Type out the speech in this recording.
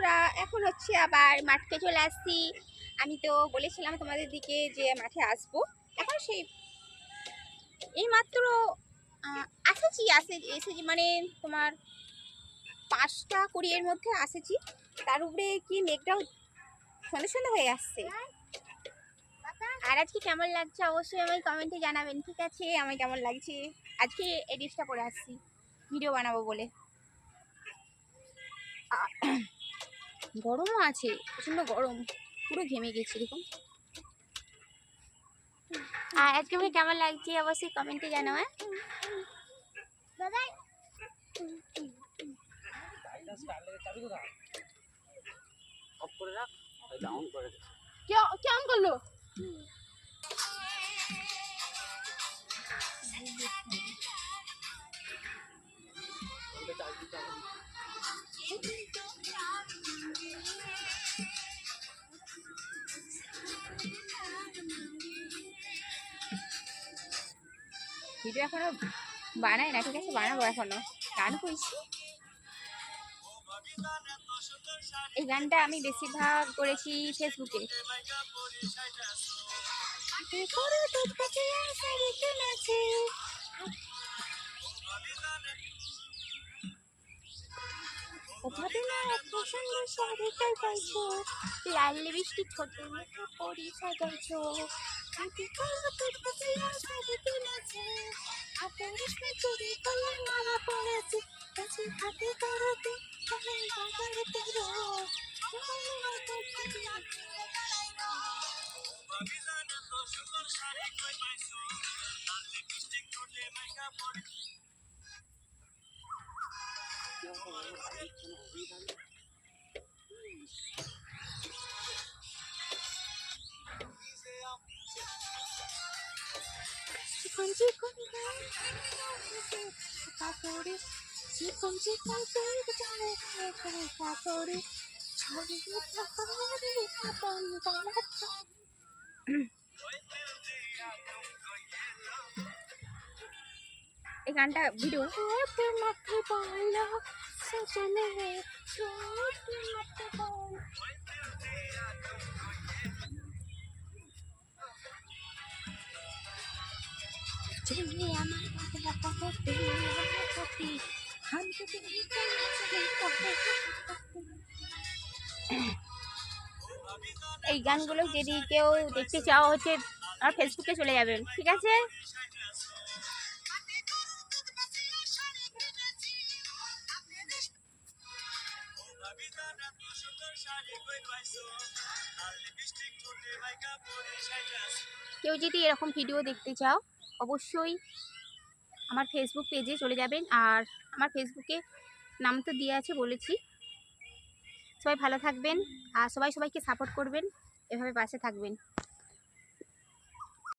বন্ধুরা, এখন হচ্ছে আবার মাঠে চলে আসছি। আমি তো বলেছিলাম তোমাদের দিকে যে মাঠে আসবো। এখন সেই এই মাত্র এসেছি মানে তোমার 5টা 20 এর মধ্যে আসেছি। তার উপরে কি মেঘটাও সন্ধ্যা সন্ধ্যা হয়ে আসছে। আর আজকে কেমন লাগছে অবশ্যই আমায় কমেন্টে জানাবেন, ঠিক আছে? আমার কেমন লাগছে, আজকে এই ড্রেসটা পরে আসছি ভিডিও বানাবো বলে। গরমও আছে, প্রচন্ড গরম, পুরো ঘেমে গেছি দেখুন। আর আজকে আমাকে কেমন লাগছে অবশ্যই কমেন্টে জানাও। কেমন করলো? ভিডিও এখনো বানাই না, ঠিক আছে? বানাবো এখনো, গান করছি। এই গানটা আমি বেশিরভাগ করেছি ফেসবুকে। লাল লিপস্টিক ঠোঁটে মেখে পরি সাজাইছো, হাতে করো তোর কাছে শাড়ি কিনেছে, হাতে রেশমি চুড়ি গলায় মালা পরেছে, কাছে হাতে করো তুই চলে বাজারে তেরো। চিকন চিকন কাপড়ে, চিকন চিকন কাপড়ে ছড়ি কাপড়ে কাপন বানাচ্ছ। এই গানটা ভিডিও মাথে পালা সজনে ছোট মাথে পালা। চলে আমার কথা এই গানগুলো যদি কেউ দেখতে চাও হচ্ছে আমার ফেসবুকে চলে যাবেন, ঠিক আছে? কেউ যদি এরকম ভিডিও দেখতে চাও অবশ্যই আমার ফেসবুক পেজে চলে যাবেন। আর আমার ফেসবুকে নাম তো দিয়ে আছে, বলেছি। সবাই ভালো থাকবেন আর সবাইকে সাপোর্ট করবেন, এভাবে পাশে থাকবেন।